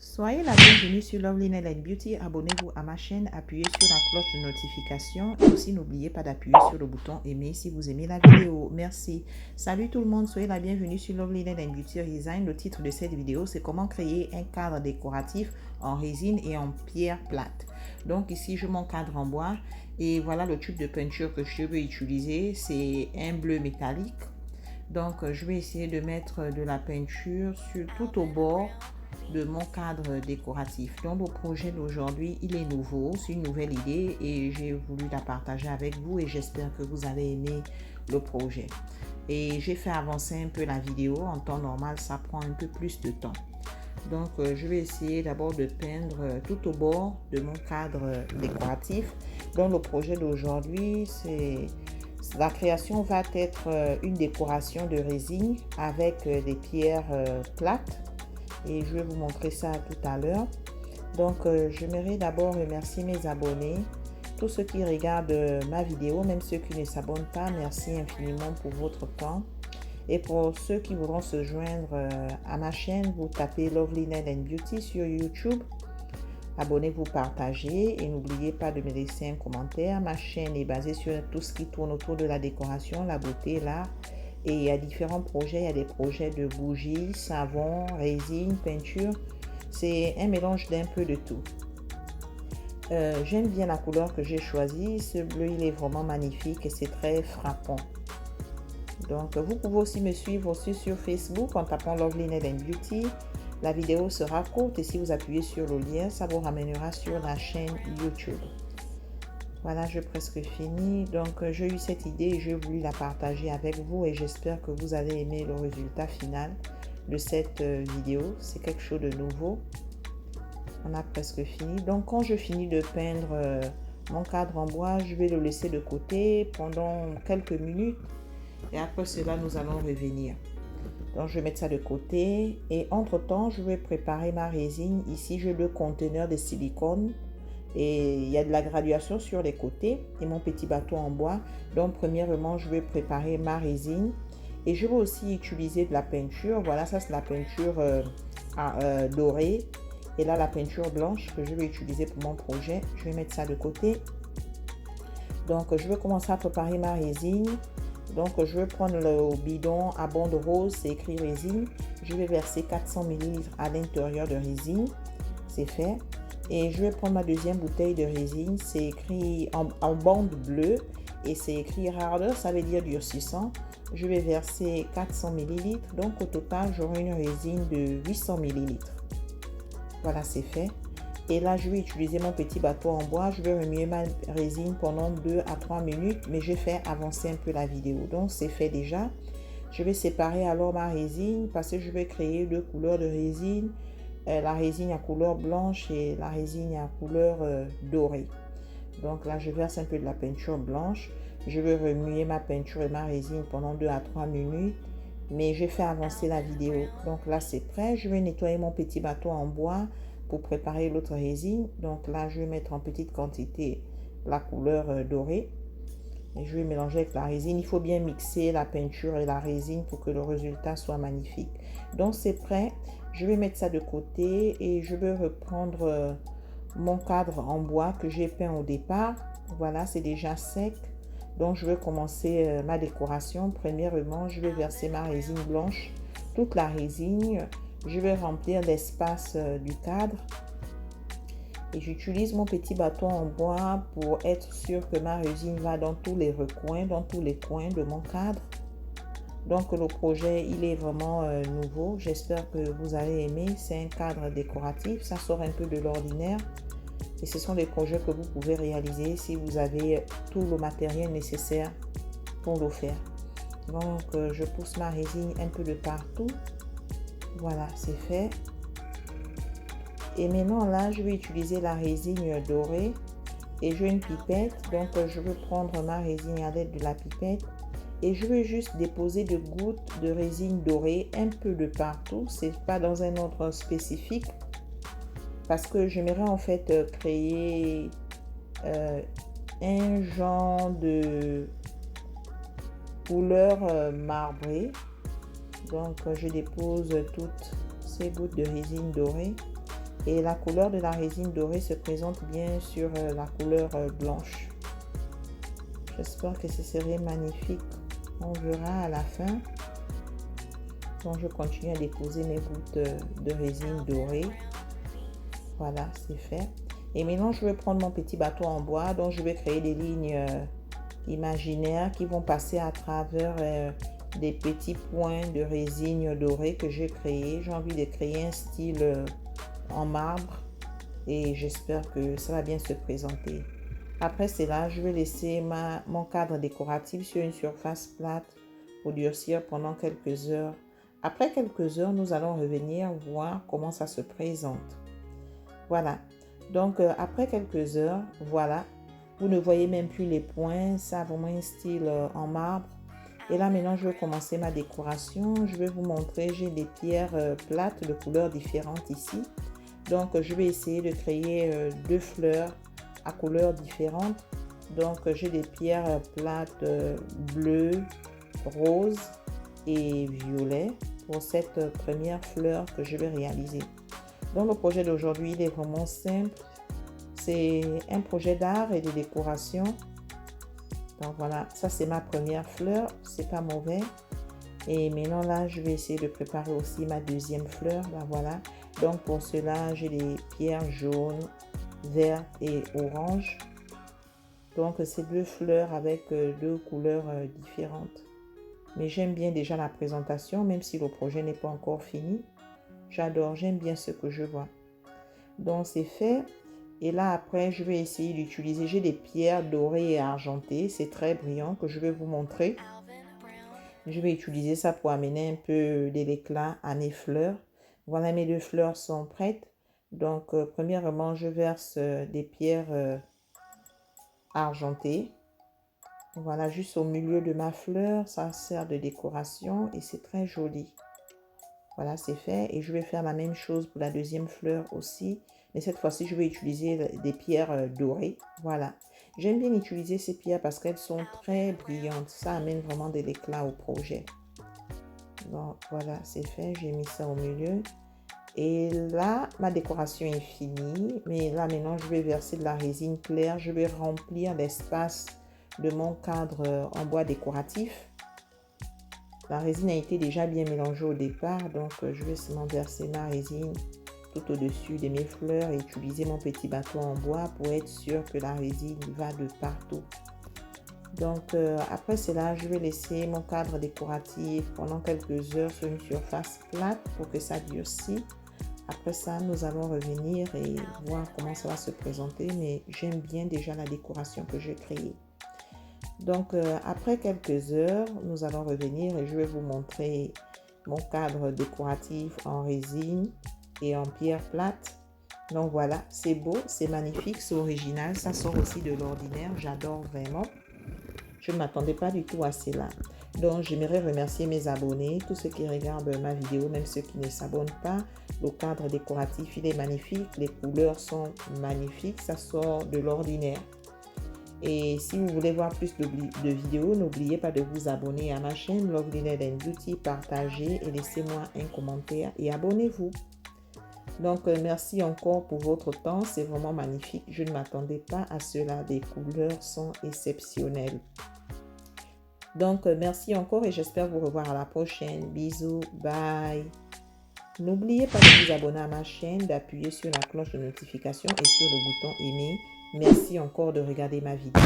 Soyez la bienvenue sur Lovely Nail and Beauty. Abonnez-vous à ma chaîne, appuyez sur la cloche de notification et aussi n'oubliez pas d'appuyer sur le bouton aimer si vous aimez la vidéo. Merci. Salut tout le monde, soyez la bienvenue sur Lovely Nail and Beauty Design. Le titre de cette vidéo, c'est comment créer un cadre décoratif en résine et en pierre plate. Donc ici, je mon cadre en bois et voilà le tube de peinture que je veux utiliser. C'est un bleu métallique. Donc je vais essayer de mettre de la peinture sur tout au bord de mon cadre décoratif. Donc le projet d'aujourd'hui, il est nouveau, c'est une nouvelle idée et j'ai voulu la partager avec vous et j'espère que vous allez aimer le projet. Et j'ai fait avancer un peu la vidéo. En temps normal, ça prend un peu plus de temps. Donc je vais essayer d'abord de peindre tout au bord de mon cadre décoratif. Donc le projet d'aujourd'hui, c'est la création va être une décoration de résine avec des pierres plates. Et je vais vous montrer ça tout à l'heure. Donc j'aimerais d'abord remercier mes abonnés, tous ceux qui regardent ma vidéo, même ceux qui ne s'abonnent pas. Merci infiniment pour votre temps. Et pour ceux qui voudront se joindre à ma chaîne, vous tapez Lovely Nail and Beauty sur YouTube. Abonnez-vous, partagez et n'oubliez pas de me laisser un commentaire. Ma chaîne est basée sur tout ce qui tourne autour de la décoration, la beauté, l'art. Et il y a différents projets. Il y a des projets de bougies, savon, résine, peinture. C'est un mélange d'un peu de tout. J'aime bien la couleur que j'ai choisie. Ce bleu, il est vraiment magnifique et c'est très frappant. Donc, vous pouvez aussi me suivre aussi sur Facebook en tapant Lovely Nail and Beauty. La vidéo sera courte et si vous appuyez sur le lien, ça vous ramènera sur la chaîne YouTube. Voilà, j'ai presque fini. Donc, j'ai eu cette idée et j'ai voulu la partager avec vous et j'espère que vous allez aimer le résultat final de cette vidéo. C'est quelque chose de nouveau. On a presque fini. Donc, quand je finis de peindre mon cadre en bois, je vais le laisser de côté pendant quelques minutes et après cela, nous allons revenir. Donc, je vais mettre ça de côté et entre-temps, je vais préparer ma résine. Ici, j'ai 2 conteneurs de silicone. Et il y a de la graduation sur les côtés et mon petit bateau en bois. Donc premièrement, je vais préparer ma résine et je vais aussi utiliser de la peinture. Voilà, ça c'est la peinture dorée et là la peinture blanche que je vais utiliser pour mon projet. Je vais mettre ça de côté. Donc je vais commencer à préparer ma résine. Donc je vais prendre le bidon à bande rose, c'est écrit résine. Je vais verser 400 ml à l'intérieur de résine. C'est fait. Et je vais prendre ma deuxième bouteille de résine, c'est écrit en bande bleue et c'est écrit harder, ça veut dire durcissant. Je vais verser 400 ml, donc au total j'aurai une résine de 800 ml. Voilà, c'est fait. Et là je vais utiliser mon petit bateau en bois, je vais remuer ma résine pendant 2 à 3 minutes, mais je vais faire avancer un peu la vidéo. Donc c'est fait déjà. Je vais séparer alors ma résine parce que je vais créer 2 couleurs de résine. La résine à couleur blanche et la résine à couleur dorée. Donc là, je verse un peu de la peinture blanche. Je vais remuer ma peinture et ma résine pendant 2 à 3 minutes. Mais je fais avancer la vidéo. Donc là, c'est prêt. Je vais nettoyer mon petit bateau en bois pour préparer l'autre résine. Donc là, je vais mettre en petite quantité la couleur dorée. Et je vais mélanger avec la résine. Il faut bien mixer la peinture et la résine pour que le résultat soit magnifique. Donc c'est prêt. Je vais mettre ça de côté et je vais reprendre mon cadre en bois que j'ai peint au départ. Voilà, c'est déjà sec. Donc je vais commencer ma décoration. Premièrement, je vais verser ma résine blanche, toute la résine. Je vais remplir l'espace du cadre. Et j'utilise mon petit bâton en bois pour être sûr que ma résine va dans tous les recoins, dans tous les coins de mon cadre. Donc le projet, il est vraiment nouveau. J'espère que vous allez aimer. C'est un cadre décoratif. Ça sort un peu de l'ordinaire. Et ce sont des projets que vous pouvez réaliser si vous avez tout le matériel nécessaire pour le faire. Donc je pousse ma résine un peu de partout. Voilà, c'est fait. Et maintenant là, je vais utiliser la résine dorée. Et j'ai une pipette. Donc je vais prendre ma résine à l'aide de la pipette. Et je vais juste déposer des gouttes de résine dorée un peu de partout. C'est pas dans un ordre spécifique. Parce que j'aimerais en fait créer un genre de couleur marbrée. Donc je dépose toutes ces gouttes de résine dorée Et la couleur de la résine dorée se présente bien sur la couleur blanche. J'espère que ce serait magnifique. On verra à la fin. Donc, je continue à déposer mes gouttes de résine dorée. Voilà, c'est fait. Et maintenant, je vais prendre mon petit bateau en bois. Donc, je vais créer des lignes imaginaires qui vont passer à travers des petits points de résine dorée que j'ai créé. J'ai envie de créer un style en marbre. Et j'espère que ça va bien se présenter. Après cela, je vais laisser mon cadre décoratif sur une surface plate pour durcir pendant quelques heures. Après quelques heures, nous allons revenir voir comment ça se présente. Voilà. Donc, après quelques heures, voilà. Vous ne voyez même plus les points. Ça a vraiment un style en marbre. Et là, maintenant, je vais commencer ma décoration. Je vais vous montrer. J'ai des pierres plates de couleurs différentes ici. Donc, je vais essayer de créer deux fleurs à couleurs différentes. Donc, j'ai des pierres plates bleues, roses et violet pour cette première fleur que je vais réaliser. Donc, le projet d'aujourd'hui, il est vraiment simple. C'est un projet d'art et de décoration. Donc, voilà, ça c'est ma première fleur. C'est pas mauvais. Et maintenant, là, je vais essayer de préparer aussi ma deuxième fleur. Là, voilà. Donc, pour cela, j'ai des pierres jaunes, vertes et orange. Donc, c'est deux fleurs avec deux couleurs différentes. Mais j'aime bien déjà la présentation, même si le projet n'est pas encore fini. J'adore, j'aime bien ce que je vois. Donc, c'est fait. Et là, après, je vais essayer d'utiliser. J'ai des pierres dorées et argentées. C'est très brillant que je vais vous montrer. Je vais utiliser ça pour amener un peu de l'éclat à mes fleurs. Voilà, mes deux fleurs sont prêtes. Donc, premièrement, je verse des pierres argentées. Voilà, juste au milieu de ma fleur. Ça sert de décoration et c'est très joli. Voilà, c'est fait. Et je vais faire la même chose pour la deuxième fleur aussi. Mais cette fois-ci, je vais utiliser des pierres dorées. Voilà. J'aime bien utiliser ces pierres parce qu'elles sont très brillantes. Ça amène vraiment de l'éclat au projet. Donc, voilà, c'est fait. J'ai mis ça au milieu. Et là, ma décoration est finie. Mais là, maintenant, je vais verser de la résine claire. Je vais remplir l'espace de mon cadre en bois décoratif. La résine a été déjà bien mélangée au départ. Donc, je vais seulement verser ma résine tout au-dessus de mes fleurs et utiliser mon petit bateau en bois pour être sûr que la résine va de partout. Donc, après cela, je vais laisser mon cadre décoratif pendant quelques heures sur une surface plate pour que ça durcisse. Après ça, nous allons revenir et voir comment ça va se présenter. Mais j'aime bien déjà la décoration que j'ai créée. Donc, après quelques heures, nous allons revenir et je vais vous montrer mon cadre décoratif en résine et en pierre plate. Donc, voilà, c'est beau, c'est magnifique, c'est original. Ça sort aussi de l'ordinaire. J'adore vraiment. Je ne m'attendais pas du tout à cela. Donc, j'aimerais remercier mes abonnés, tous ceux qui regardent ma vidéo, même ceux qui ne s'abonnent pas. Le cadre décoratif, il est magnifique. Les couleurs sont magnifiques. Ça sort de l'ordinaire. Et si vous voulez voir plus de vidéos, n'oubliez pas de vous abonner à ma chaîne Lovely Nail & Beauty, partagez et laissez-moi un commentaire et abonnez-vous. Donc, merci encore pour votre temps. C'est vraiment magnifique. Je ne m'attendais pas à cela. Les couleurs sont exceptionnelles. Donc, merci encore et j'espère vous revoir à la prochaine. Bisous. Bye. N'oubliez pas de vous abonner à ma chaîne, d'appuyer sur la cloche de notification et sur le bouton aimer. Merci encore de regarder ma vidéo.